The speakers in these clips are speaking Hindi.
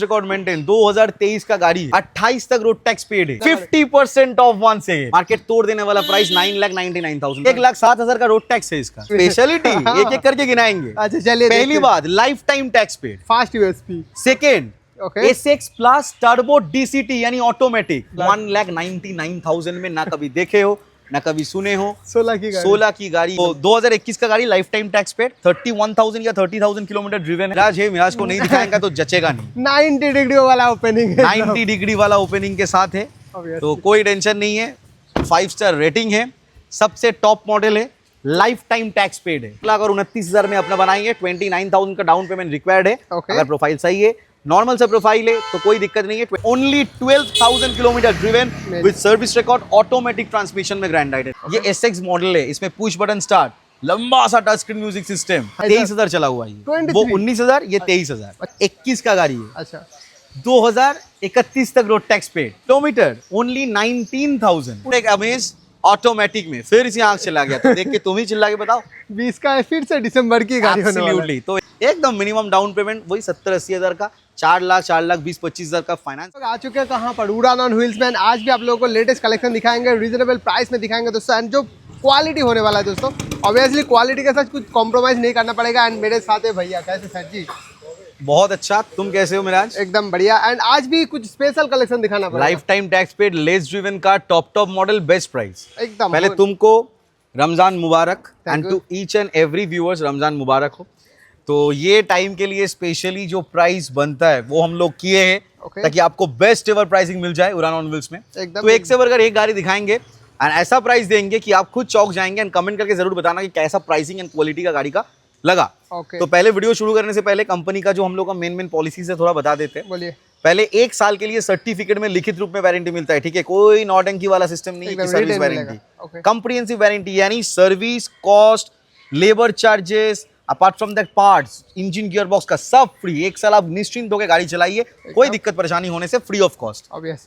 रिकॉर्ड मेंटेन 2023 का गाड़ी है, 28 तक रोड टैक्स पेड है, 50% ऑफ वन से मार्केट तोड़ देने वाला प्राइस 9,99,000, 1,07,000 का रोड टैक्स है इसका। स्पेशलिटी एक एक करके गिनाएंगे। अच्छा चलिए, पहली बात life time tax paid, fast USP. Second okay, SX plus turbo DCT यानी ऑटोमेटिक, 1,99,000 में ना कभी देखे हो ना कभी सुने हो। 16 की गाड़ी तो 2021 का गाड़ी लाइफ टाइम टैक्स पेड, 31,000 या 30,000 किलोमीटर ड्रिवन है। मिराज है, मिराज को नहीं दिखाएंगा तो जचेगा नहीं। 90 डिग्री वाला ओपनिंग है, 90 डिग्री वाला ओपनिंग के साथ है, तो कोई टेंशन नहीं है। 5 स्टार रेटिंग है, सबसे टॉप मॉडल है, लाइफ टाइम टैक्स पेड है। अगर 29,000 में अपना बनाएंगे, 29,000 का डाउन पेमेंट रिक्वायर्ड है। अगर प्रोफाइल सही है, नॉर्मल सा प्रोफाइल है तो कोई दिक्कत नहीं है। Only 12,000 kilometre driven with service record, automatic transmission में ग्रैंड राइडर। ये SX मॉडल है, इसमें पुश बटन स्टार्ट, लंबा सा टच स्क्रीन म्यूजिक सिस्टम, 23,000 चला हुआ है। वो 19,000, ये 23,000। 21 का गाड़ी है। अच्छा, 2031 तक road tax paid, kilometre only 19,000। एक अमेज ऑटोमेटिक में फिर इसी आंख चला गया, तो देख के तुम ही चिल्ला के बताओ। 20 का है, फिर से दिसंबर की गाड़ी होने वाला है। Absolutely। तो एकदम मिनिमम डाउन पेमेंट वही 70-80 हजार का, 4 लाख 20-25 हजार का फाइनेंस। आ चुके हैं कहाँ पर, उड़ान ऑन व्हील्स में। आज भी आप लोगों को लेटेस्ट कलेक्शन दिखाएंगे, रीजनेबल प्राइस में दिखाएंगे दोस्तों, एंड जो क्वालिटी होने वाला है दोस्तों, ऑब्वियसली क्वालिटी के साथ कुछ कॉम्प्रोमाइज नहीं करना पड़ेगा। एंड मेरे साथ है भैया, कैसे सर जी? बहुत अच्छा, तुम कैसे हो मिराज? एकदम बढ़िया। एंड आज भी कुछ स्पेशल कलेक्शन दिखाना पड़ेगा। Life time tax paid, less driven का टॉप मॉडल, बेस्ट प्राइस। एकदम पहले तुमको रमजान मुबारक, and you। To each and every viewers Ramzan मुबारक हो। तो ये टाइम के लिए स्पेशली जो प्राइस बनता है वो हम लोग किए हैं, ताकि आपको बेस्ट एवर प्राइसिंग मिल जाए उड़ान ऑन व्हील्स में। तो एक से बढ़कर एक गाड़ी दिखाएंगे एंड ऐसा प्राइस देंगे कि आप खुद चौंक जाएंगे। एंड कमेंट करके जरूर बताना कि कैसा प्राइसिंग एंड क्वालिटी का गाड़ी का लगा। तो पहले वीडियो शुरू करने से पहले कंपनी का जो हम लोग का मेन पॉलिसी है थोड़ा बता देते हैं। बोलिए। पहले 1 साल के लिए सर्टिफिकेट में लिखित रूप में वारंटी मिलता है, ठीक है? कोई नौटंकी वाला सिस्टम नहीं है। सर्विस वारंटी, कंप्रिहेंसिव वारंटी यानी service cost, labour charges, apart from that parts, engine gear box का सब फ्री। 1 साल आप निश्चिंत होकर गाड़ी चलाइए, कोई दिक्कत परेशानी होने से फ्री ऑफ कॉस्ट।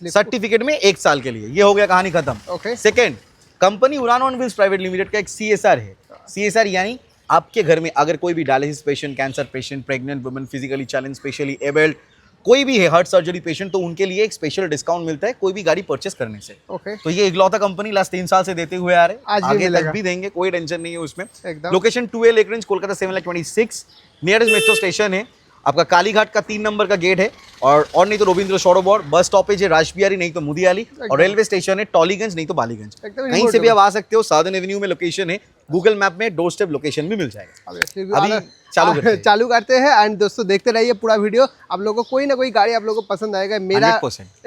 सर्टिफिकेट में 1 साल के लिए, ये हो गया कहानी खत्म। सेकेंड, कंपनी उड़ान ऑन व्हील्स प्राइवेट लिमिटेड का एक CSR है। CSR यानी आपके घर में अगर कोई भी dialysis patient, cancer patient, pregnant women, physically challenge, specially abled कोई भी है, हार्ट सर्जरी पेशेंट, तो उनके लिए एक स्पेशल डिस्काउंट मिलता है कोई भी गाड़ी परचेस करने से। तो ये इकलौता कंपनी लास्ट 3 साल से देते हुए आ रहे, आगे तक भी देंगे, कोई टेंशन नहीं है उसमें। Location 2A lake range, Kolkata 7,26,000, nearest metro station है आपका कालीघाट का 3 नंबर का गेट है, और नहीं तो रविंद्र सरोवर, बस स्टॉपेज है राजबिहारी, नहीं तो मुदियाली, और रेलवे स्टेशन है टॉलीगंज, नहीं तो बालीगंज। कहीं से भी आप आ सकते हो। साउदर्न एवेन्यू में लोकेशन है, गूगल मैप में डोर स्टेप लोकेशन भी मिल जाएगा। अभी चालू करते हैं। एंड दोस्तों देखते रहिए पूरा वीडियो, आप लोगों को कोई ना कोई गाड़ी आप लोगों को पसंद आएगा। मेरा 100%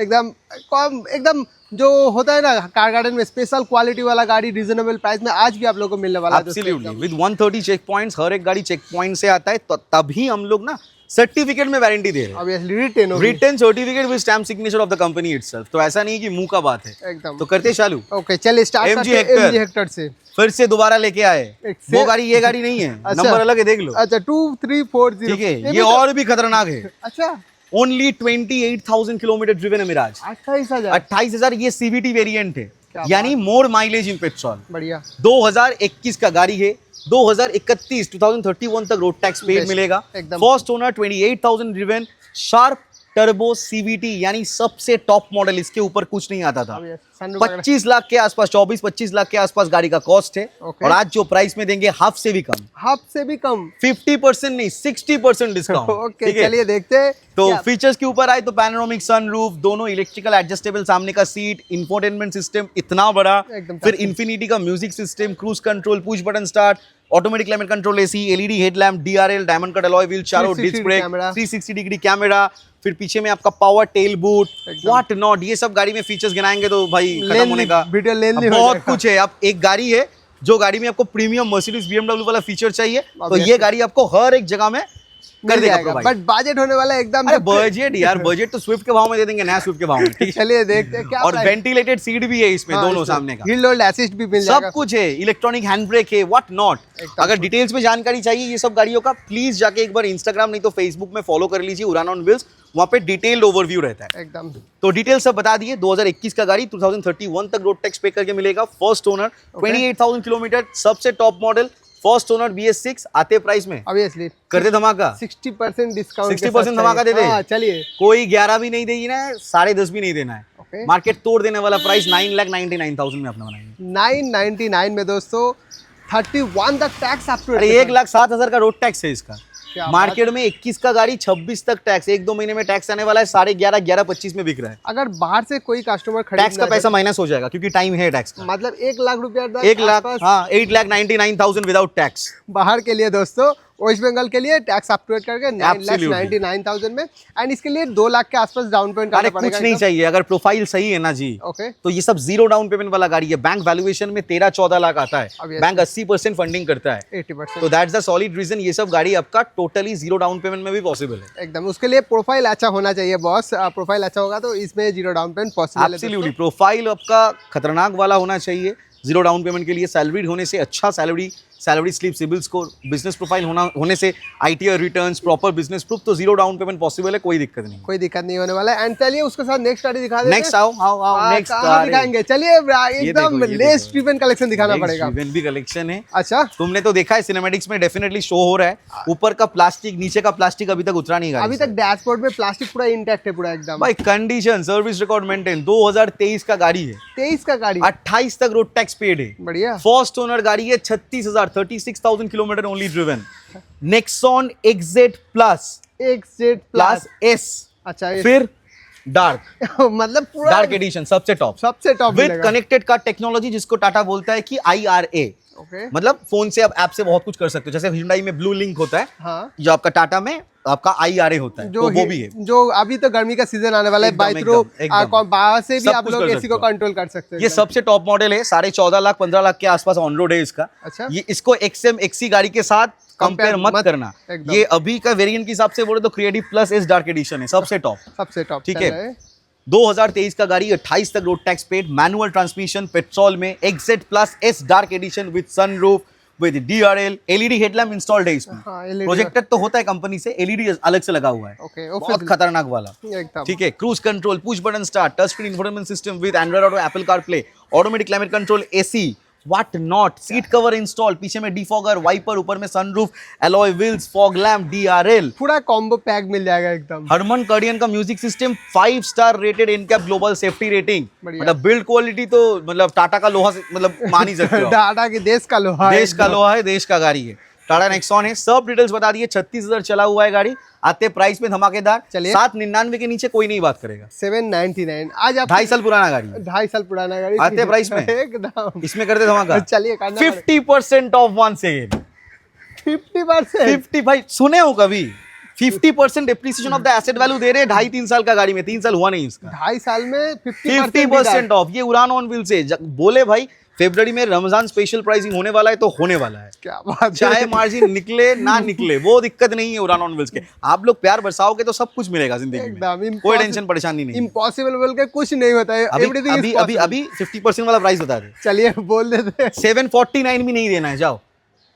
एकदम जो होता है ना कार गार्डन में, स्पेशल क्वालिटी वाला गाड़ी रिजनेबल प्राइस में आज भी आप लोगों को मिलने वाला है। एब्सोल्युटली, विद 130 चेक पॉइंट्स, हर एक गाड़ी चेक पॉइंट से आता है, तो तभी हम लोग ना सर्टिफिकेट में वारंटी दे रहे हैं। Written certificate with stamp signature of the company itself. तो ऐसा नहीं कि मुंह का बात है एकदम। तो करते चालू। ओके चलिए स्टार्ट करते हैं MG हेक्टर से। फिर से दोबारा लेके आए, वो गाड़ी ये गाड़ी नहीं है। नंबर अलग है, देख लो। अच्छा 2340, ठीक है, ये और भी खतरनाक है। अच्छा, ओनली 28,000 किलोमीटर ड्रिवन है मिराज। 28,000। ये CVT वेरिएंट है, यानी मोर माइलेज इन पेट्रोल। बढ़िया। 2021 का गाड़ी है, 2031 तक रोड टैक्स पेड मिलेगा। First owner, 28,000 driven, sharp turbo CVT यानी सबसे टॉप मॉडल, इसके ऊपर कुछ नहीं आता था। 25 लाख के आसपास, 24-25 लाख के आसपास गाड़ी का कॉस्ट है। और आज जो प्राइस में देंगे हाफ से भी कम, 50% नहीं, 60% डिस्काउंट। चलिए देखते हैं। तो फीचर्स के ऊपर आए तो पैनोरामिक सनरूफ, दोनों इलेक्ट्रिकल एडजस्टेबल, सामने का सीट, इंफोटेनमेंट सिस्टम इतना बड़ा, फिर इन्फिनिटी का music system, cruise control, push button start, automatic climate control, AC, LED headlamp, DRL, diamond cut alloy wheel, चारों डिस्क ब्रेक, 360 डिग्री कैमरा, फिर पीछे में आपका power tail boot, what not. ये सब गाड़ी में फीचर्स गिनाएंगे तो भाई खत्म होने का बहुत कुछ है। अब एक गाड़ी है जो गाड़ी में आपको प्रीमियम मर्सिडीज BMW वाला फीचर चाहिए, तो ये गाड़ी आपको हर एक जगह में कर देगा। बट बजट होने वाला एकदम। अरे बजट यार, बजट तो स्विफ्ट के भाव में दे देंगे, नया स्विफ्ट के भाव में। चलिए देखते हैं क्या। और वेंटिलेटेड सीट भी है इसमें, दोनों सामने का, हिल होल्ड असिस्ट भी मिल जाएगा, सब कुछ है, इलेक्ट्रॉनिक हैंड ब्रेक है, व्हाट नॉट। अगर डिटेल्स में जानकारी चाहिए ये सब गाड़ियों का, प्लीज जाके एक बार इंस्टाग्राम नहीं तो फेसबुक में फॉलो कर लीजिए, उड़ान ऑन व्हील्स, वहाँ पे डिटेल्ड ओवरव्यू रहता है एकदम। तो डिटेल सब बता दिए। 2021 का गाड़ी 2031 तक रोड टैक्स पे करके मिलेगा। फर्स्ट ओनर, 28,000 किलोमीटर, सबसे top model, first owner BS6 आते प्राइस में ऑब्वियसली करते धमाका 60% डिस्काउंट 60% धमाका दे दे। चलिए कोई 11 भी नहीं देगी ना, 10.5 भी नहीं देना है। ओके मार्केट तोड़ देने वाला प्राइस 9,99,000 में अपना बनाएंगे। 999 में दोस्तों 31 तक टैक्स आप अरे 1,07,000 का रोड टैक्स है इसका। क्या मार्केट में 21 का गाड़ी 26 तक टैक्स, 1-2 महीने में टैक्स आने वाला है। 11.5 11.25 में बिक रहा है। अगर बाहर से कोई कस्टमर खरीदना टैक्स का पैसा माइनस हो जाएगा क्योंकि टाइम है टैक्स का। मतलब 1 लाख रुपया तक 1 लाख, हाँ 8,99,000 विदाउट टैक्स। बाहर के लिए दोस्तों, वेस्ट बंगाल के लिए टैक्स अप टू डेट करके Absolutely. 9,99,000 में, एंड इसके लिए 2 लाख के आसपास डाउन पेमेंट अरे करना पड़ेगा। कुछ नहीं चाहिए, अगर प्रोफाइल सही है ना जी, ओके तो ये सब 0 डाउन पेमेंट वाला गाड़ी है। बैंक वैल्यूएशन में 13-14 लाख आता है, Obviously. बैंक 80% फंडिंग करता है। 80% तो दैट्स द सॉलिड रीजन ये सब गाड़ी आपका टोटली 0 डाउन पेमेंट में भी पॉसिबल है। एकदम। उसके लिए प्रोफाइल अच्छा होना चाहिए बॉस, प्रोफाइल अच्छा होगा तो इसमें 0 डाउन पेमेंट पॉसिबल है। एब्सोल्युटली, प्रोफाइल आपका खतरनाक वाला होना चाहिए 0 डाउन पेमेंट के लिए। सैलरीड होने से, अच्छा salary slip, CIBIL score, business profile होने से, ITR returns, proper business proof, तो 0 डाउन पेमेंट पॉसिबल है, कोई दिक्कत नहीं। कोई दिक्कत नहीं होने वाला है। एंड चलिए उसके साथ नेक्स्ट गाड़ी दिखा देते हैं। नेक्स्ट आओ नेक्स्ट कहाँ दिखाएंगे? चलिए एकदम लेस ट्रिपन कलेक्शन दिखाना पड़ेगा। भी कलेक्शन है। अच्छा तुमने तो देखा है सिनेमैटिक्स में, डेफिनेटली शो हो रहा है। ऊपर का प्लास्टिक, नीचे का प्लास्टिक अभी तक उतरा नहीं गाड़ी अभी से। तक डैशबोर्ड में प्लास्टिक पूरा इंटैक्ट है, पूरा एकदम भाई कंडीशन, सर्विस रिकॉर्ड मेंटेन, 2023 का गाड़ी है। 23 का गाड़ी 28 तक रोड टैक्स पेड है। बढ़िया। फर्स्ट ओनर गाड़ी है, 36,000 kilometre only driven. Nexon XZ plus XZ+ S, अच्छा ये फिर डार्क मतलब पूरा डार्क एडिशन, सबसे टॉप विद मिलेगा। कनेक्टेड कार टेक्नोलॉजी, जिसको टाटा बोलता है कि IRA। ओके मतलब फोन से, अब ऐप से बहुत कुछ कर सकते हो। जैसे Hyundai में ब्लू लिंक होता है, हाँ जो आपका टाटा में आपका IRA होता है, तो वो भी है। जो अभी तो गर्मी का सीजन आने वाला है, एकदम, बाई थ्रू एकदम। बाहर से भी सब आप कुछ लोग कर एसी सकते को हो। कंट्रोल कर सकते हैं। ये सबसे टॉप मॉडल है, 14.5 लाख 15 लाख के आसपास ऑन रोड है इसका। अच्छा ये इसको XM XC गाड़ी के साथ कंपेयर मत करना। एकदम। ये अभी का वेरिएंट के हिसाब से बोले तो creative plus S dark edition है, सबसे टॉप। सबसे टॉप ठीक है। 2023 का गाड़ी, 28 तक road tax paid, manual transmission, petrol में, XZ+ S dark edition with sunroof, with DRL, LED headlamp installed है इसमें। हाँ, LED प्रोजेक्टर तो होता है कंपनी से, LED अलग से लगा हुआ है। ओके बहुत खतरनाक वाला। एकदम ठीक है। Cruise control, push button start, touch screen infotainment system with Android auto, Apple CarPlay, automatic climate control, AC, what not, seat cover install, पीछे में डिफॉगर, वाइपर, ऊपर में sunroof, alloy wheels, fog lamp, DRL, पूरा कॉम्बो पैक मिल जाएगा एकदम। हरमन कर्डियन का music system, 5 star rated NCAP global safety rating. बढ़िया। मतलब बिल्ड क्वालिटी तो मतलब टाटा का लोहा से मतलब मान ही सकते हो। टाटा के देश का लोहा है देश का लोहा है, देश का गाड़ी है। टाटा नेक्सॉन है। सब डिटेल्स बता दिए। 36,000 चला हुआ है गाड़ी। आते प्राइस में धमाकेदार। चलिए। 799 के नीचे कोई नहीं बात करेगा। 799 आज आप 2.5 साल पुराना गाड़ी है। 2.5 साल पुराना गाड़ी आते प्राइस में एकदम। इसमें करते धमाका। चलिए 50% ऑफ वंस अगेन। 50%। 50 भाई सुने हो कभी? 50% depreciation of the asset value दे रहे हैं 2.5-3 साल का गाड़ी में। 3 साल हुआ नहीं इसका। 2.5 साल में 50% ऑफ। ये उड़ान ऑन व्हील से बोले भाई फरवरी में रमजान स्पेशल प्राइसिंग होने वाला है तो होने वाला है। क्या बात है। चाहे मार्जिन निकले ना निकले वो दिक्कत नहीं है उड़ान ऑन व्हील्स के। आप लोग प्यार बरसाओगे तो सब कुछ मिलेगा जिंदगी में, कोई टेंशन परेशानी नहीं। इम्पॉसिबल बोल के कुछ नहीं होता है। अभी अभी अभी 50% वाला प्राइस बता दे। चलिए बोल देते हैं। 749 भी नहीं देना है, जाओ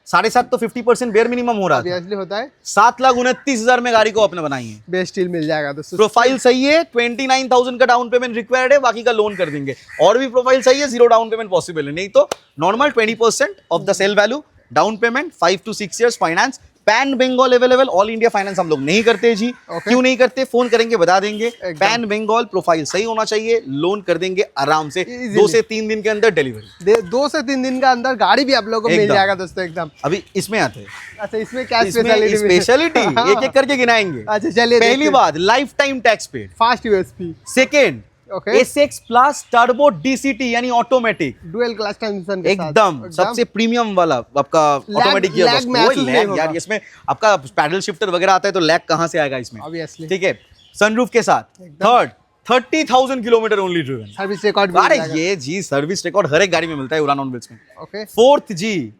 7.5 तो 50% बेयर मिनिमम हो रहा है। ऑब्वियसली होता है। 7,29,000 में गाड़ी को अपने बनाई है। बेस्ट डील मिल जाएगा दोस्तों। प्रोफाइल सही है, 29,000 का डाउन पेमेंट रिक्वायर्ड है, बाकी का लोन कर देंगे। और भी प्रोफाइल सही है, 0 डाउन पेमेंट पॉसिबल है। नहीं तो normal 20% of the sale value, down payment, 5 to 6 years finance, pan Bengal available. All India finance हम लोग नहीं करते जी। क्यों नहीं करते? फोन करेंगे बता देंगे। पैन बंगाल, प्रोफाइल सही होना चाहिए, लोन कर देंगे आराम से। 2 से 3 दिन के अंदर डिलीवरी। 2 से 3 दिन का अंदर गाड़ी भी आप लोगों को मिल जाएगा दोस्तों एकदम। अभी इसमें आते हैं। अच्छा इसमें क्या स्पेशलिटी एक एक करके गिनाएंगे। अच्छा चलिए। पहली बात, life time tax paid. Fast USP. Second, okay SX plus turbo DCT यानी ऑटोमेटिक, डुअल क्लच ट्रांसमिशन के साथ एकदम सबसे प्रीमियम वाला आपका ऑटोमेटिक गियर बॉक्स। कोई लैग यार इसमें आपका पैडल शिफ्टर वगैरह आता है तो लैग कहां से आएगा इसमें? ऑब्वियसली। ठीक है। सनरूफ के साथ। Third, 30,000 kilometre only driven. Service record. अरे ये जी सर्विस रिकॉर्ड हर एक गाड़ी में मिलता है उड़ान ऑन व्हील्स में। ओके। फोर्थ जी,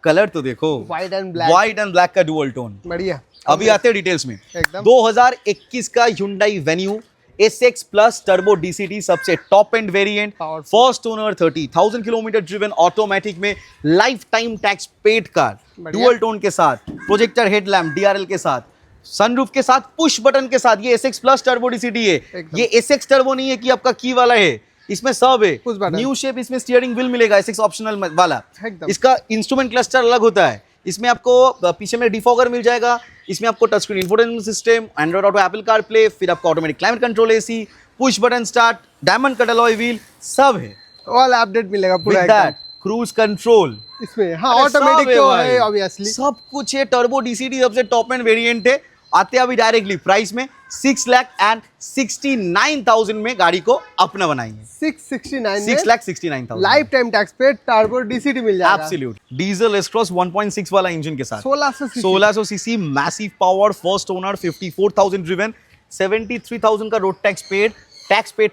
कलर तो देखो, white and black. White and black का डुअल टोन। बढ़िया। अभी आते हैं डिटेल्स में। एकदम। 2021 का Hyundai Venue SX plus turbo DCT, सबसे top end variant. First owner, 30,000 kilometre driven, automatic में, life time tax paid car, dual tone के साथ, प्रोजेक्टर हेडलैम्प, DRL के साथ, सनरूफ के साथ, पुश बटन के साथ। ये SX प्लस टर्बो DCT है। ये SX टर्बो नहीं है कि आपका की वाला है, इसमें सब है। न्यू शेप, इसमें स्टीयरिंग व्हील मिलेगा, SX ऑप्शनल वाला। इसका इंस्ट्रूमेंट क्लस्टर अलग होता है। इसमें आपको पीछे में डिफॉगर मिल जाएगा, इसमें आपको touch screen infotainment system, Android auto, Apple car play, फिर आपका automatic climate control, AC, push button start, diamond cut alloy wheel, सब है। ऑल अपडेट मिलेगा पूरा विद दैट क्रूज कंट्रोल इसमें। हाँ, अरे ऑटोमेटिक सब है तो भाई। है ऑब्वियसली, सब कुछ है। टर्बो डीसीडी सबसे टॉप एंड वेरिएंट है। आते अभी डायरेक्टली प्राइस में 6,69,000 में गाड़ी को अपना बनाएंगे। 669 6,69,000 लाइफ टाइम टैक्स पे टर्बो डीसीडी मिल जाएगा। एब्सोल्यूट डीजल एस-क्रॉस 1.6 वाला इंजन के साथ 1600 CC, massive power, first owner, 54,000 driven, 73,000 का रोड टैक्स पेड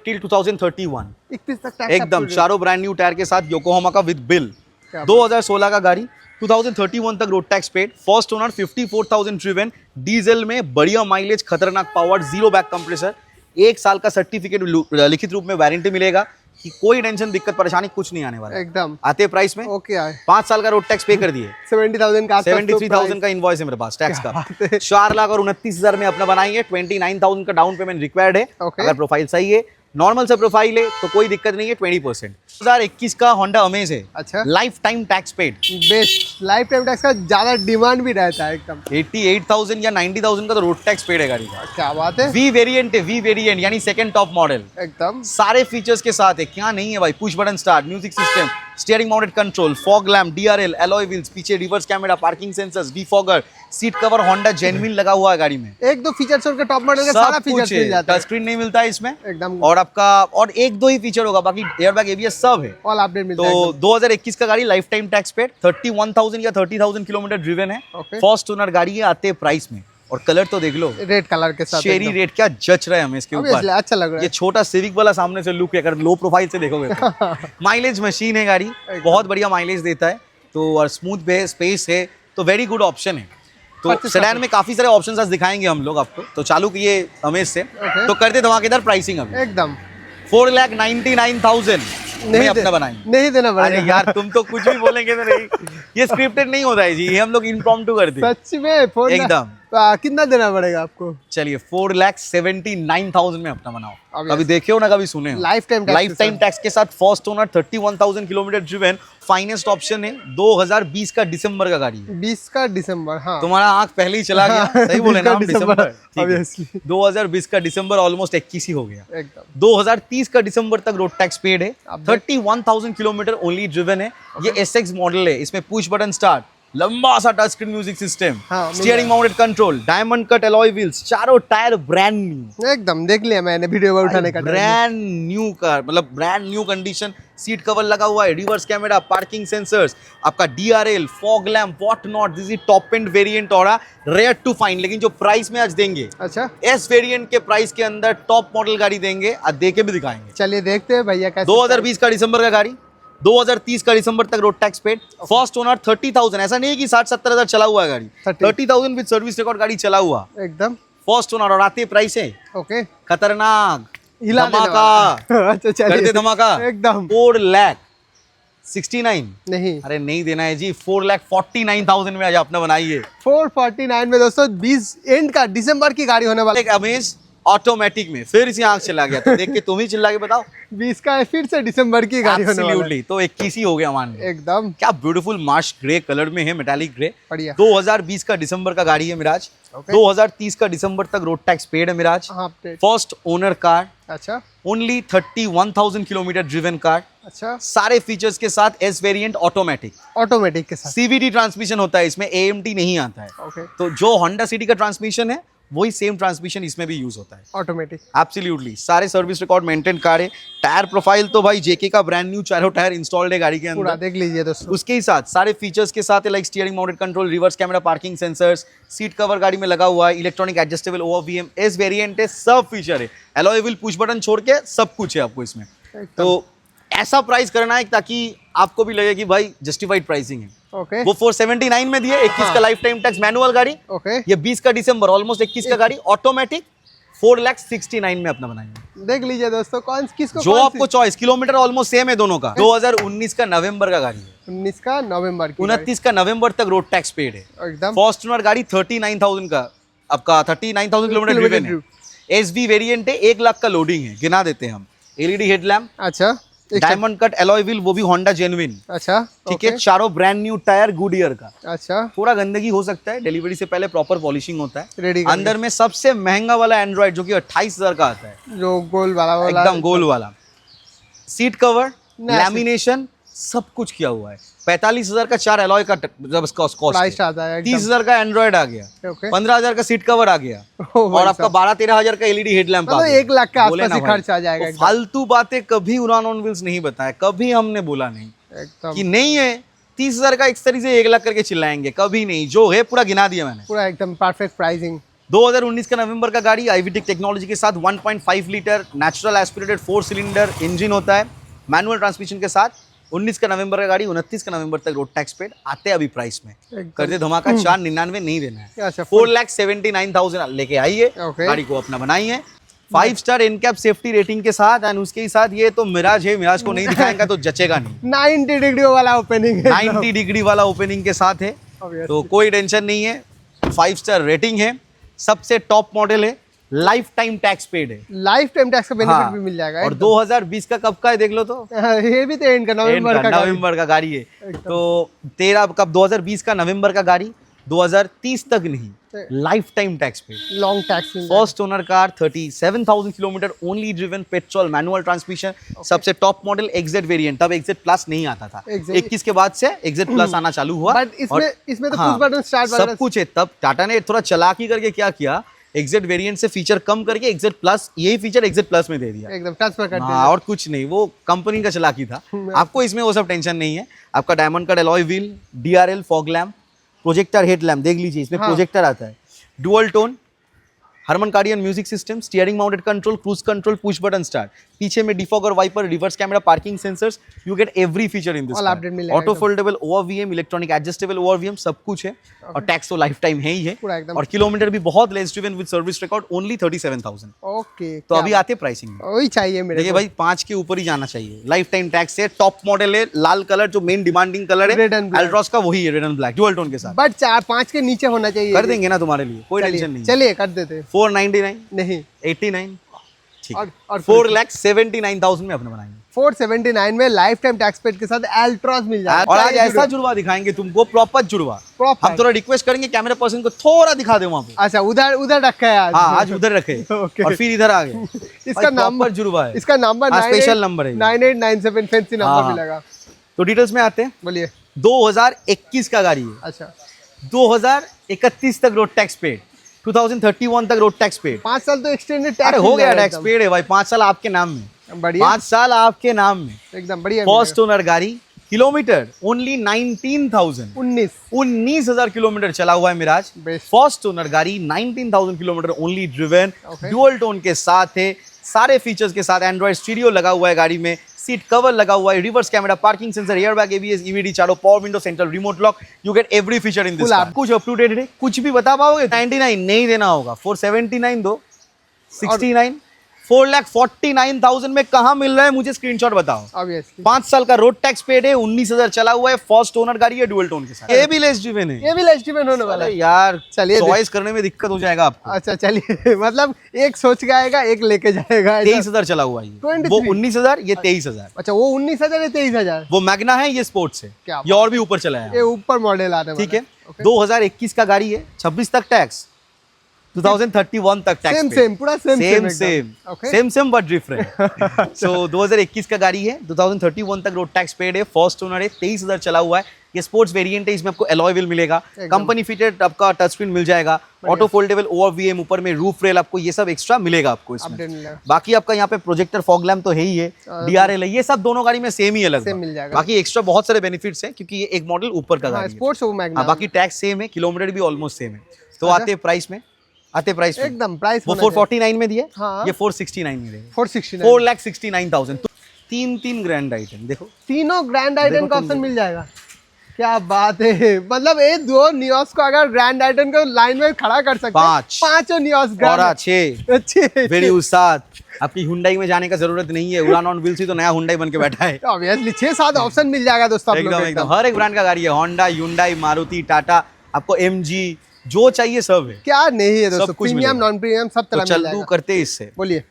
टिल 2031। 31 तक टैक्स एकदम चारों ब्रांड न्यू टायर के साथ, योकोहामा का विद बिल। 2016 का गाड़ी, 2031 तक road tax paid, first owner, 54,000 driven, diesel में बढ़िया माइलेज, खतरनाक पावर, जीरो बैक कंप्रेसर, 1 साल का सर्टिफिकेट लिखित रूप में वारंटी मिलेगा कि कोई टेंशन दिक्कत परेशानी कुछ नहीं आने वाला। एकदम आते प्राइस में ओके आए 5 साल का रोड टैक्स पे कर दिए, 70,000 का 73,000 का इनवॉइस है मेरे पास टैक्स का। 4,29,000 में अपना बनाएंगे। 29,000 का डाउन पेमेंट रिक्वायर्ड है। अगर प्रोफाइल सही है, नॉर्मल से प्रोफाइल है तो कोई दिक्कत नहीं है। 20%। 2021 का होंडा अमेज है। अच्छा, life time tax paid, best. Life time tax का ज्यादा डिमांड भी रहता है एकदम। 88,000 या 90,000 का तो रोड टैक्स पेड है गाड़ी का। क्या बात है। वी वेरिएंट है, वी वेरिएंट यानी सेकंड टॉप मॉडल, एकदम सारे फीचर्स के साथ है। क्या नहीं है भाई, push button start, music system, steering mounted control, fog lamp, DRL, alloy wheels, पीछे reverse camera, parking sensors, defogger, seat cover Honda genuine लगा हुआ है गाड़ी में। एक दो फीचर छोड़ के टॉप मॉडल का सारा फीचर मिल जाता है। टच स्क्रीन नहीं मिलता है इसमें एकदम, और आपका और एक दो ही फीचर होगा, बाकी एयरबैग, एबीएस सब है। ऑल अपडेट मिलता है। तो 2021 का गाड़ी, लाइफ टाइम टैक्स पेड, 31,000 या 30,000 किलोमीटर ड्रिवन है। फर्स्ट ओनर गाड़ी है। आते प्राइस में, और कलर तो देख लो, रेड कलर के साथ शेरी रेड, क्या जच रहा है हमें इसके ऊपर। अच्छा लग रहा है। ये छोटा सिविक वाला सामने से लुक है, अगर लो प्रोफाइल से देखोगे तो। माइलेज मशीन है गाड़ी, बहुत बढ़िया माइलेज देता है। तो और स्मूथ स्पेस है, तो वेरी गुड ऑप्शन है। तो सेडान में काफी सारे ऑप्शंस आज दिखाएंगे हम लोग आपको। तो चालू किए अमेज से, तो करते धमाकेदार प्राइसिंग अभी। एकदम 4,99,000 में अपना बनाएंगे। नहीं देना पड़ेगा। अरे यार, तुम तो कुछ भी बोलेंगे तो नहीं, ये स्क्रिप्टेड नहीं होता है जी, ये हम लोग इम्प्रॉम्प्टू करते हैं। सच में 4 एकदम। कितना देना पड़ेगा आपको? चलिए 4,79,000 में अपना बनाओ। कभी देखे हो ना, कभी सुने हो? लाइफ टाइम टैक्स के साथ, first owner, 31,000 kilometre driven, finest option है। 2020 का दिसंबर का गाड़ी है। 20 का दिसंबर। हाँ, तुम्हारा आंख पहले ही चला गया। सही बोले ना हम, दिसंबर। ऑब्वियसली 2020 का दिसंबर ऑलमोस्ट 21 ही हो गया। एकदम 2030 का दिसंबर तक रोड टैक्स पेड है। 31,000 किलोमीटर ओनली ड्रिवन है। ये एसएक्स मॉडल है। इसमें पुश बटन स्टार्ट, लंबा सा touch screen music system, steering mounted control, diamond cut alloy wheels, चारों टायर ब्रांड न्यू। एकदम देख लिया मैंने वीडियो में उठाने का। ब्रांड न्यू कार, मतलब brand new condition. Seat cover लगा हुआ है, रिवर्स कैमरा, पार्किंग सेंसर्स, आपका DRL, fog lamp, what not. This is top end variant और रेयर टू फाइंड। लेकिन जो प्राइस में आज देंगे, अच्छा, एस वेरिएंट के प्राइस के अंदर टॉप मॉडल गाड़ी देंगे, आज दे के भी दिखाएंगे। चलिए देखते हैं भैया कैसे। 2020 का दिसंबर का गाड़ी, 2030 का दिसंबर तक road tax paid, first owner, 30,000। ऐसा नहीं है कि 60-70 हजार चला हुआ है गाड़ी, 30,000 विद सर्विस रिकॉर्ड गाड़ी चला हुआ, एकदम फर्स्ट ओनर। और आते प्राइस है ओके, खतरनाक, हिला देने धमाका। वाला। अच्छा चलिए, करते धमाका एकदम 4,69,000 नहीं, अरे नहीं देना है जी। 4,49,000 में आज अपना बनाइए। 449 में दोस्तों 20 एंड का दिसंबर की गाड़ी होने वाली। एक अमेज ऑटोमेटिक में फिर इसी आंख चला गया, तो देख के तुम ही चिल्ला के बताओ। 20 का है, फिर से दिसंबर की गाड़ी होने वाली है। Absolutely, तो 21 ही हो गया मान लो। एकदम क्या ब्यूटीफुल मार्श ग्रे कलर में है, मेटालिक ग्रे। बढ़िया। 2020 का दिसंबर का गाड़ी है मिराज। 2030 का दिसंबर तक रोड टैक्स पेड है मिराज। First owner car. अच्छा, ओनली 31,000 किलोमीटर ड्रिवन कार। अच्छा, सारे फीचर्स के साथ, एस वेरिएंट, ऑटोमेटिक के साथ। सीवीटी ट्रांसमिशन होता है इसमें, एएमटी नहीं आता है। ओके, तो जो होंडा सिटी का ट्रांसमिशन है, वही सेम ट्रांसमिशन इसमें भी यूज होता है। Automatic absolutely. सारे सर्विस रिकॉर्ड मेंटेन कार है। टायर प्रोफाइल तो भाई जेके का ब्रांड न्यू चारों टायर इंस्टॉल्ड है गाड़ी के पूरा अंदर, देख लीजिए दोस्तों। उसके ही साथ सारे फीचर्स के साथ है, like steering mounted control, reverse camera, parking sensors, seat cover गाड़ी में लगा हुआ है, इलेक्ट्रॉनिक एडजस्टेबल ओवीएम, एस वेरिएंट है, सब फीचर है। एलॉय व्हील, पुश बटन छोड़ के सब कुछ है आपको इसमें। तो ऐसा प्राइस करना है ताकि आपको भी लगे कि भाई जस्टिफाइड प्राइसिंग है। ओके, वो 479 में दिए। 21 का लाइफ टाइम टैक्स मैनुअल गाड़ी। ओके, ये 20 का दिसंबर, ऑलमोस्ट 21 का गाड़ी, ऑटोमेटिक, 4,69,000 में अपना बनाएंगे। देख लीजिए दोस्तों, कौन किसको जो आपको चॉइस। किलोमीटर ऑलमोस्ट सेम है दोनों का। 2019 का नवंबर का गाड़ी है। 19 का नवंबर की 29 का नवंबर तक रोड टैक्स पेड है। एकदम फर्स्ट ओनर गाड़ी 39,000 का, आपका 39,000 किलोमीटर ड्रिवन है। एसवी वेरिएंट है, 1 लाख का लोडिंग है, गिना देते हैं हम। एलईडी हेडलैम्प, अच्छा, डायमंड कट एलॉय व्हील, वो भी होंडा जेन्युइन। अच्छा ठीक है, चारों ब्रांड न्यू टायर गुडियर का। अच्छा, थोड़ा गंदगी हो सकता है, डिलीवरी से पहले प्रॉपर पॉलिशिंग होता है। रेडी अंदर में सबसे महंगा वाला एंड्रॉइड जो कि 28,000 का आता है, जो गोल वाला एकदम गोल वाला। सीट कवर, लैमिनेशन, सब कुछ किया हुआ है। 45,000 का 4 एलॉय का कॉस्ट आता है। 30,000 का एंड्रॉइड आ गया, 15,000 का सीट कवर आ गया, और आपका 12-13,000 का एलईडी हेडलैम्प आ गया। 1 लाख के आसपास ही खर्च आ जाएगा। फालतू बातें कभी उड़ान ऑन व्हील्स नहीं बताया, कभी हमने बोला नहीं कि नहीं है 30,000 का इस तरीके से 1 लाख करके चिल्लाएंगे, कभी नहीं। जो है पूरा गिना दिया मैंने, पूरा एकदम परफेक्ट प्राइसिंग। 2019 का नवंबर का गाड़ी, आईवीटेक टेक्नोलॉजी के साथ 1.5 litre natural aspirated 4 cylinder engine होता है, मैनुअल ट्रांसमिशन के साथ। 19 का नवंबर का गाड़ी, 29 का नवंबर तक रोड टैक्स पेड आते हैं। अभी प्राइस में कर दे धमाका, 499 नहीं देना है। अच्छा, 4,79,000 लेके आइए, गाड़ी को अपना बनाइए 5 स्टार एनकैप सेफ्टी रेटिंग के साथ। एंड उसके साथ ये तो मिराज है, मिराज को नहीं दिखाएगा तो जचेगा नहीं। 90 डिग्री वाला ओपनिंग है, 90 डिग्री वाला ओपनिंग के साथ है, तो कोई टेंशन नहीं है। 5 स्टार रेटिंग है, सबसे टॉप मॉडल है, लाइफ टाइम टैक्स पेड है, लाइफ टाइम टैक्स का बेनिफिट हाँ, भी मिल जाएगा। और 2020 का कब का है देख लो तो, ये भी तो एंड का नवंबर का गाड़ी है। तो तेरा कब 2020 का नवंबर का गाड़ी, 2030 तक नहीं, life time tax paid, long tax. First owner car, 37,000 kilometre only driven, petrol manual transmission, सबसे टॉप मॉडल एक्जेड वेरिएंट। तब एक्जेड प्लस नहीं आता था, 21 के बाद से एक्जेड प्लस आना चालू हुआ। बट इसमें तो पुश बटन स्टार्ट सब कुछ है। तब टाटा ने थोड़ा चालाकी करके क्या किया, एक्जेड वेरिएंट से फीचर कम करके एक्जेड प्लस, यही फीचर एक्जेड प्लस में दे दिया, एकदम ट्रांसफर कर दिया। हाँ, और कुछ नहीं, वो कंपनी का चालाकी था। आपको इसमें वो सब टेंशन नहीं है। आपका diamond cut alloy wheel, DRL fog lamp, projector headlamp देख लीजिए, इसमें प्रोजेक्टर आता है, dual tone, Harman Kardon music system, steering mounted control, cruise control, push button start, पीछे में defogger wiper, reverse camera, parking sensors, you get every feature in this. Auto foldable OVRM, electronic adjustable OVRM, सब कुछ है। और टैक्स तो लाइफ टाइम है ही है, और किलोमीटर भी बहुत less driven with service record, only 37,000। Okay, तो अभी आते प्राइसिंग में वही चाहिए मेरे। देखिए भाई, 5 के ऊपर ही जाना चाहिए, लाइफ टाइम टैक्स है, टॉप मॉडल है, लाल कलर जो मेन डिमांडिंग कलर है, अल्ट्रॉस का वही है, red and black dual tone के साथ। बट 4-5 के नीचे होना चाहिए, कर देंगे ना तुम्हारे लिए, कोई टेंशन नहीं। चलिए कर देते। 499 नहीं, 89, ठीक, और 4,79,000 में अपने बनाएंगे। 479 में लाइफ टाइम टैक्स पेड के साथ अल्ट्रॉस मिल जाएगा। और आज ऐसा जुड़वा दिखाएंगे तुमको, प्रॉपर जुड़वा। हम थोड़ा रिक्वेस्ट करेंगे कैमरा पर्सन को थोड़ा दिखा दे वहाँ पे। अच्छा, उधर रखा है आज। हाँ, आज उधर रखे और फिर इधर आ गए। इसका नंबर जुड़वा है, इसका नंबर स्पेशल नंबर है, 9897 फैंसी नंबर मिलेगा। तो डिटेल्स में आते हैं। बोलिए। 2021 का गाड़ी है। अच्छा, 2031 तक रोड टैक्स पेड, 2031 तक रोड टैक्स पेड। 5 साल तो एक्सटेंडेड टैक्स हो गया टैक्स पेड है भाई, 5 साल आपके नाम में, बढ़िया, 5 साल आपके नाम में, एकदम बढ़िया। फर्स्ट ओनर गाड़ी, किलोमीटर ओनली 19,000, 19,000 किलोमीटर चला हुआ है मिराज। फर्स्ट ओनर गाड़ी, 19,000 kilometre only driven, dual tone के साथ है, सारे फीचर्स के साथ, एंड्रॉइड स्टीरियो लगा हुआ है गाड़ी में, सीट कवर लगा हुआ है, reverse camera, parking sensor, airbag, ABS, EVD, चारों power window, central remote lock, you get every feature in this. कुछ अप टू डेट है, कुछ भी बता पाओगे? 99 नहीं देना होगा, 479 दो, 69, 4,49,000 में कहाँ मिल रहा है, मुझे स्क्रीनशॉट बताओ। 5 साल का रोड टैक्स पेड है, 19,000 चला हुआ है, फर्स्ट ओनर गाड़ी है, डुअल टोन के साथ। ये भी लेस ड्रिवन है, ये भी लेस ड्रिवन होने वाला है यार। चलिए, चॉइस करने में दिक्कत हो जाएगा आपको। अच्छा चलिए, मतलब एक सोच के आएगा, एक लेके जाएगा। 23,000 चला हुआ है, वो 19,000, ये 23,000। अच्छा, वो 19,000, ये 23,000। वो मैग्ना है, ये स्पोर्ट्स है, ये और भी ऊपर चला है, ये ऊपर मॉडल आ रहा है। ठीक है, 2021 का गाड़ी है, 26 तक टैक्स, 2031 तक टैक्स, सेम पूरा सेम बट डिफरेंट। सो 2021 का गाड़ी है, 2031 तक रोड टैक्स पेड है, फर्स्ट ओनर है, 23,000 चला हुआ है, ये स्पोर्ट्स वेरिएंट है, इसमें आपको एलॉय व्हील मिलेगा, कंपनी फिटेड आपका टच स्क्रीन मिल जाएगा, ऑटो फोल्डेबल ओवरवीएम, ऊपर में रूफ रेल, आपको ये सब एक्स्ट्रा मिलेगा आपको इसमें। बाकी आपका यहाँ पे प्रोजेक्टर फॉग लैम्प तो है ही है, डीआरएल है, ये सब दोनों गाड़ी में सेम ही अलग मिल जाएगा। बाकी एक्स्ट्रा बहुत सारे बेनिफिट्स हैं, क्योंकि ये एक मॉडल ऊपर का गाड़ी है, बाकी टैक्स सेम है, किलोमीटर भी ऑलमोस्ट सेम है। तो आते प्राइस में, एकदम प्राइस वो 449 में दिए, ये 469 में दिए, 4,69,000। तो 3 ग्रैंड आइटम देखो, तीनों ग्रैंड आइटम का ऑप्शन मिल जाएगा। क्या बात है, मतलब ये 2 नियोस को अगर ग्रैंड आइटम को लाइन में खड़ा कर सकते हैं, 5 नियोस ग्रैंड, 6 वेरी उस्ताद। आपकी हुंडई में जाने का जरूरत नहीं है, उड़ान ऑन व्हील्स ही तो नया हुंडई बन के बैठा है। ऑब्वियसली 6-7 ऑप्शन मिल जाएगा दोस्तों, एकदम हर एक ब्रांड का गाड़ी है, होंडा, ह्युंडई, मारुति, टाटा, आपको एमजी जो चाहिए सब है। क्या नहीं है दोस्तों, प्रीमियम नॉन प्रीमियम सब तरह मिल जाएगा। करते इससे। बोलिए।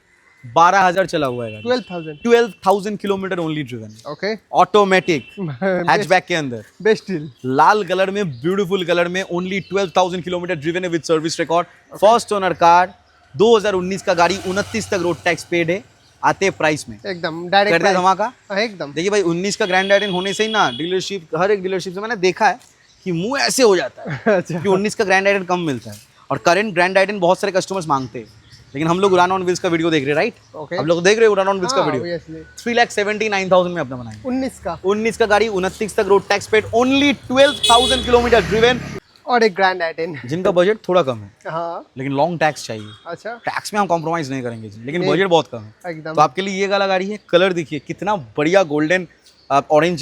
12,000 चला हुआ है गाड़ी। 12,000 12,000 kilometre only driven, okay automatic hatchback के अंदर, बेस्ट डील लाल कलर में, ब्यूटीफुल कलर में, ओनली 12,000 किलोमीटर ड्रिवन है with service record, first owner car, 2019 का गाड़ी, 29 तक रोड टैक्स पेड है, आते प्राइस में एकदम डायरेक्ट कर दे धमाका। एकदम देखिए भाई 19 का ग्रैंड आइडन होने से ही ना डीलरशिप, हर एक डीलरशिप से मैंने देखा है कि मुंह ऐसे हो जाता है अच्छा कि 19 का ग्रैंड आइडन कम मिलता है, और करंट ग्रैंड आइडन बहुत सारे कस्टमर्स मांगते हैं, लेकिन हम लोग उड़ान ऑन व्हील्स का वीडियो देख रहे हैं, राइट? ओके हम लोग देख रहे हैं उड़ान ऑन व्हील्स का वीडियो, ऑब्वियसली 3,79,000 में अपना बनाएंगे। 19 का गाड़ी, 29 तक road tax paid, only 12,000 kilometre driven, और एक ग्रैंड आइटेन जिनका बजट थोड़ा कम है हाँ लेकिन लॉन्ग टैक्स चाहिए। अच्छा टैक्स में हम कॉम्प्रोमाइज नहीं करेंगे जी, लेकिन नहीं। बजट बहुत कम है, एकदम तो आपके लिए ये वाला गाड़ी है। कलर देखिए कितना बढ़िया गोल्डन ऑरेंज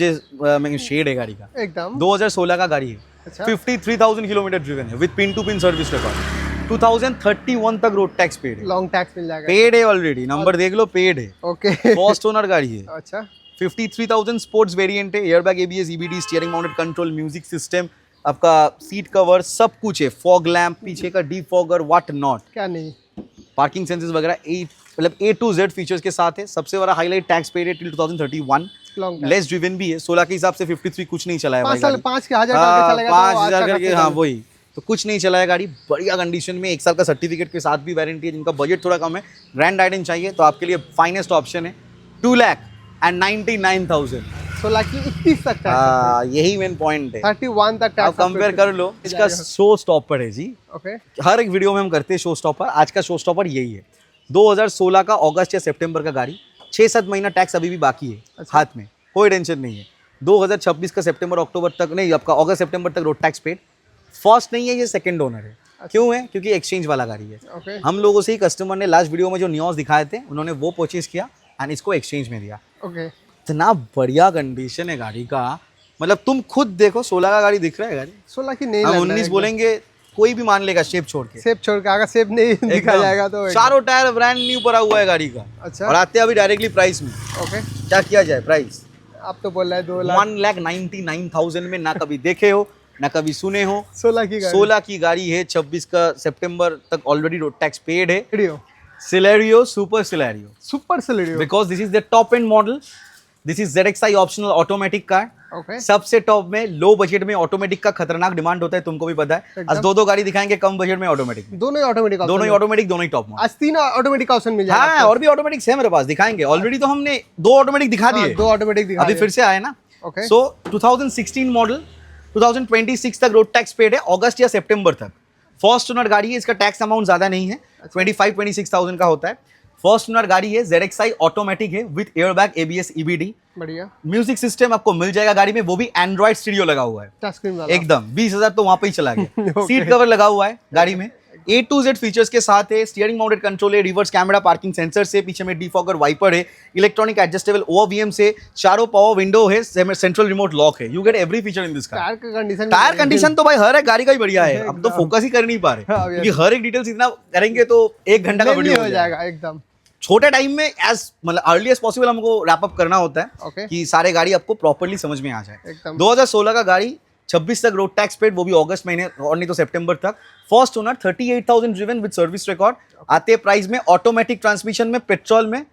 शेड है गाड़ी का, एकदम 2016 का गाड़ी है, अच्छा 53,000 किलोमीटर ड्रिवन है with pin to pin service record, 2031 तक रोड टैक्स पेड है, लॉन्ग टैक्स मिल जाएगा पेड है ऑलरेडी, नंबर देख लो, पेड है, ओके फर्स्ट ओनर गाड़ी है, अच्छा 53,000 स्पोर्ट्स वेरिएंट है, airbag, ABS, EBD, steering mounted control, music system, आपका सीट कवर सब कुछ है, फॉग लैम्प, पीछे का डीफॉगर, व्हाट नॉट, क्या नहीं पार्किंग सेंसर्स वगैरह, मतलब A to Z फीचर्स के साथ है। सबसे बड़ा हाईलाइट टैक्स पेड है टिल 2031, लॉन्ग लेस ड्रिवन भी है, 16 के हिसाब से 53 कुछ नहीं चला है भाई 5 साल गाड़ी। 5,000 हाँ, करके चलेगा 5,000 करके, हाँ वही, तो कुछ नहीं चला है गाड़ी, बढ़िया कंडीशन में, 1 साल का सर्टिफिकेट के साथ भी वारंटी है। जिनका बजट थोड़ा कम है, ग्रैंड आइडन चाहिए, तो आपके लिए फाइनेस्ट ऑप्शन है 2,99,000। 16 की 21 तक हाँ, यही मेन पॉइंट है। 31 तक आप कंपेयर कर लो, इसका शो स्टॉपर है जी, ओके हर एक वीडियो में हम करते हैं शो स्टॉपर, आज का शो स्टॉपर यही है। 2016 का अगस्त या सितंबर का गाड़ी, 6-7 महीना टैक्स अभी भी बाकी है अच्छा। हाथ में, कोई टेंशन नहीं है। 2026 का सितंबर अक्टूबर तक नहीं, आपका अगस्त सितंबर तक रोड टैक्स पेड, फर्स्ट नहीं है ये, सेकंड ओनर है। क्यों है? क्योंकि एक्सचेंज वाला गाड़ी है। ओके हम लोगों से ही कस्टमर ने लास्ट वीडियो में जो नियोस दिखाए थे, उन्होंने वो परचेज किया एंड इसको एक्सचेंज में दिया। ओके इतना बढ़िया कंडीशन है गाड़ी का, मतलब तुम खुद देखो, 16 का गाड़ी दिख रहा है गाड़ी, 16 की नहीं हम लग रहा है 19 बोलेंगे कोई भी मान लेगा शेप छोड़ के, सेब छोड़ के, अगर सेब नहीं दिखा एकदम। जाएगा तो चारों टायर ब्रांड न्यू पड़ा हुआ है गाड़ी का, अच्छा और आते हैं अभी डायरेक्टली प्राइस में। ओके क्या किया जाए, प्राइस आप तो बोल रहे हैं 2 लाख 1,99,000 में, ना कभी देखे हो ना कभी सुने हो। 16 की गाड़ी 16 की गाड़ी है, 26 का सितंबर तक ऑलरेडी रोड टैक्स पेड है। Video Celerio, super Celerio, super Celerio because this is the top and model, this is ZXi optional automatic car. Okay सबसे टॉप में, लो बजट में ऑटोमेटिक का खतरनाक डिमांड होता है, तुमको भी पता है। एकदम। आज 2 गाड़ी दिखाएंगे कम बजट में ऑटोमेटिक, दोनों ही ऑटोमेटिक दोनों ही ऑटोमेटिक, दोनों ही टॉप मॉडल। आज 3 ऑटोमेटिक ऑप्शन मिल जाएगा हाँ, और भी ऑटोमेटिक्स है मेरे पास, दिखाएंगे। ऑलरेडी तो हमने 2 ऑटोमेटिक दिखा दिए, 2 ऑटोमेटिक दिखा अभी फिर से आए ना। ओके सो 2016 मॉडल, 2026 तक रोड टैक्स पेड है, अगस्त या सितंबर तक। फर्स्ट ओनर गाड़ी है, इसका टैक्स अमाउंट ज्यादा नहीं है, 25-26,000 का होता है। फर्स्ट ओनर गाड़ी है, ZXi ऑटोमेटिक है विद एयरबैग, ABS, EBD, बढ़िया म्यूजिक सिस्टम आपको मिल जाएगा गाड़ी में, वो भी एंड्रॉइड स्टीरियो लगा हुआ है टच स्क्रीन वाला एकदम। 20,000 तो वहां पे ही चला गया। Okay. सीट कवर लगा हुआ है गाड़ी में, A to Z फीचर्स के साथ है, स्टीयरिंग माउंटेड कंट्रोल है, रिवर्स कैमरा, पार्किंग सेंसर से, पीछे में डीफॉगर, वाइपर है, इलेक्ट्रॉनिक एडजस्टेबल OVM से, चारों पावर विंडो है, सेंट्रल रिमोट लॉक है। You get every feature in this car. Tyre का कंडीशन टायर कंडीशन तो भाई हर एक गाड़ी का ही बढ़िया है, अब तो फोकस ही कर नहीं पा रहे, हाँ, क्योंकि हर एक डिटेल्स इतना करेंगे तो 1 घंटा का वीडियो हो जाएगा एकदम छोटे टाइम में। एज मतलब अर्ली एज पॉसिबल हमको रैप अप करना होता है ओके कि सारे गाड़ी आपको प्रॉपर्ली समझ में आ जाए। एकदम 2016 का गाड़ी, 26 तक रोड टैक्स पेड, वो भी अगस्त महीने और नहीं तो सितंबर तक। First owner, 38,000 driven with service record, आते प्राइस में ऑटोमेटिक ट्रांसमिशन में, पेट्रोल में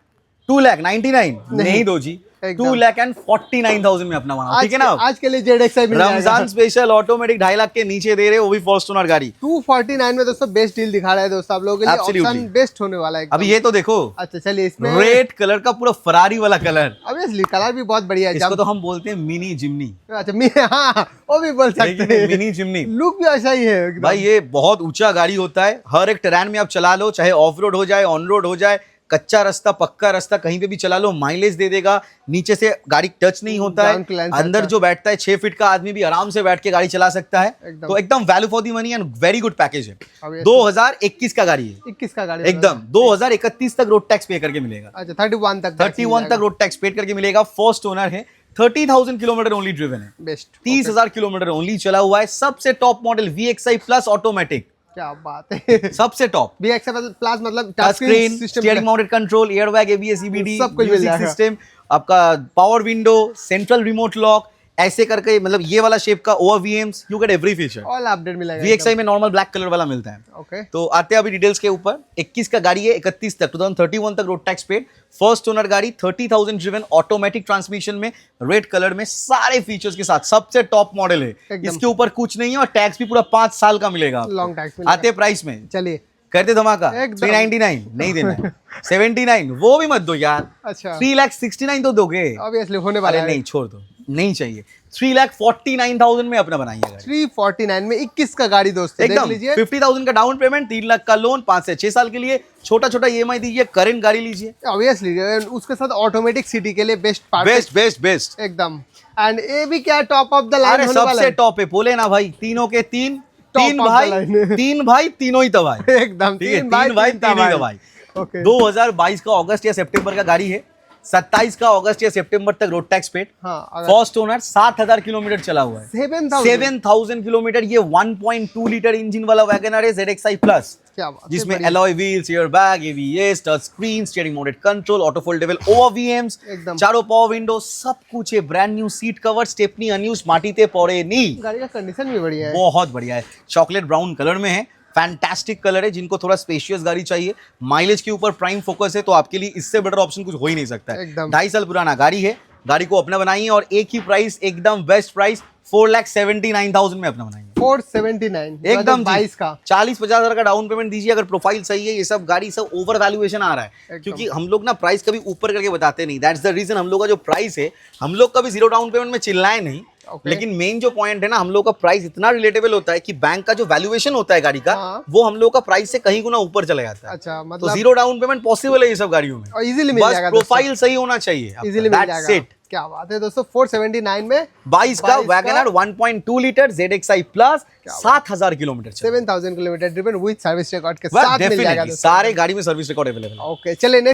2,99,000 नहीं दो जी, एकदम। 2,49,000 में अपना बना, ठीक है ना। आज के लिए ZXi मिल जाएगा रमजान स्पेशल ऑटोमेटिक 2.5 लाख के नीचे दे रहे, वो भी फर्स्ट ओनर गाड़ी। 249 में दोस्तों बेस्ट डील दिखा रहा है दोस्तों आप लोगों के लिए, Absolutely. ऑप्शन बेस्ट होने वाला है एकदम। अभी ये तो देखो, अच्छा चलिए, इसमें रेड कलर का पूरा फरारी वाला कलर, ऑब्वियसली कलर भी बहुत बढ़िया है। इसको तो हम बोलते हैं मिनी जिमनी, अच्छा हाँ वो भी बोल सकते हैं, मिनी जिमनी। लुक भी ऐसा ही है एकदम। भाई ये बहुत ऊंचा गाड़ी होता है, हर एक टेरेन में आप चला लो, चाहे ऑफ रोड हो जाए, ऑन रोड हो जाए, कच्चा रास्ता, पक्का रास्ता, कहीं पे भी चला लो, माइलेज दे देगा। नीचे से गाड़ी टच नहीं होता Down है, to length अंदर अच्छा। जो बैठता है 6 फीट का आदमी भी आराम से बैठ के गाड़ी चला सकता है। एकदम। तो एकदम value for the money and very good package है। Obviously। 2021 का गाड़ी है 21 का गाड़ी एकदम, 2031 तक रोड टैक्स पे करके मिलेगा, अच्छा 31 तक 31 तक रोड टैक्स पेड करके मिलेगा। फर्स्ट ओनर है, 30,000 किलोमीटर ओनली ड्रिवन है, बेस्ट 30,000 किलोमीटर ओनली चला हुआ है। सबसे top model VXi plus automatic, क्या बात है सबसे टॉप। VXi प्लस मतलब touch screen, system steering mounted control, airbag, ABS, EBD, सब कुछ मिल म्यूजिक जाएगा। सिस्टम, आपका power window, central remote lock, ऐसे करके मतलब ये वाला शेप का over VMs, you get every feature. All update मिलेगा। VXI में नॉर्मल ब्लैक कलर वाला मिलता है। ओके, तो आते हैं अभी डिटेल्स के ऊपर। 21 का गाड़ी है, 31 तक 2031 तक road tax paid, first owner गाड़ी, 30,000 ड्रिवन, ऑटोमेटिक ट्रांसमिशन में, रेड कलर में, सारे फीचर्स के साथ, सबसे टॉप मॉडल है। एकदम। इसके ऊपर कुछ नहीं है और टैक्स भी पूरा 5 साल का मिलेगा आपको। लॉन्ग टैक्स मिलेगा। आते प्राइस में, चलिए करते धमाका। एकदम। 399 नहीं देना है। 79 वो भी मत दो यार। अच्छा, 3,69,000 तो दोगे। ऑब्वियसली होने वाला अरे है। नहीं, छोड़ दो, नहीं चाहिए। 3,49,000 में अपना बनाइएगा। 349 में 21 का गाड़ी दोस्तों, देख एकदम लीजिए। 50,000 का डाउन पेमेंट, 3 लाख का लोन, 5 से 6 साल के लिए, छोटा छोटा EMI दीजिए, करंट गाड़ी लीजिए। ऑब्वियसली उसके साथ ऑटोमेटिक सिटी के लिए best part, best best best एकदम। एंड ये भी क्या टॉप ऑफ द लाइन अरे होने वाला सबसे है। टॉप है, बोले ना भाई, तीनों के तीन, Top तीन of the भाई, line। तीन भाई, तीनों ही दवाई। एकदम, ठीक है, तीन भाई, तीन भाई, तीन तीन ही दवाई। दवाई। ओके, 2022 का अगस्त या सितंबर का गाड़ी है, 27 का अगस्त या सितंबर तक रोड टैक्स पेड, हाँ, फर्स्ट ओनर, 7,000 किलोमीटर चला हुआ है। 7,000 किलोमीटर। ये 1.2 लीटर इंजन वाला वैगनर है ZXi प्लस, क्या बात है, जिसमें बढ़िया। alloy wheels, airbag, ABS, touch screen, steering mounted control, auto foldable OVMs, एकदम। चारों पावर विंडो, सब कुछ है। Brand new seat cover, stepney unused, माटीते पड़े नहीं। गाड़ी का कंडीशन भी बढ़िया है। बहुत बढ़िया है, चॉकलेट ब्राउन कलर में है, फैंटास्टिक कलर है। जिनको थोड़ा स्पेशियस गाड़ी चाहिए, माइलेज के ऊपर प्राइम फोकस है, तो आपके लिए इससे बेटर ऑप्शन कुछ हो ही नहीं सकता है। एकदम। 2.5 साल पुराना गाड़ी है, गाड़ी को अपना बनाइए और एक ही प्राइस, एकदम बेस्ट प्राइस, 4,79,000 में अपना बनाइए। 479 एकदम 22 का। 40-50 हजार का डाउन पेमेंट दीजिए। अगर प्रोफाइल सही है, ये सब गाड़ी सब ओवर वैल्यूएशन आ रहा है, एकदम। क्योंकि हम लोग ना प्राइस कभी ऊपर करके बताते नहीं। दैट्स द रीजन हम लोग का जो प्राइस है, हम लोग कभी जीरो डाउन पेमेंट में चिल्लाए नहीं। Okay. लेकिन मेन जो पॉइंट है ना, हम लोग का प्राइस इतना रिलेटेबल होता है कि बैंक का जो वैल्यूएशन होता है गाड़ी का, हाँ। वो हम लोग का प्राइस से कहीं गुना ऊपर चला जाता है। अच्छा, तो मतलब जीरो डाउन पेमेंट पॉसिबल है ये सब गाड़ियों में, और इजीली मिल बस जाएगा। प्रोफाइल सही होना चाहिए। इजीली मिल That's जाएगा। it। क्या बात है दोस्तों, 479 में 22 का Wagner 1.2 litre ZXi plus, 7,000 kilometre 7,000 kilometre driven with service record के साथ मिल जाएगा दोस्तों। सारे गाड़ी में सर्विस रिकॉर्ड अवेलेबल है। ओके, चलिए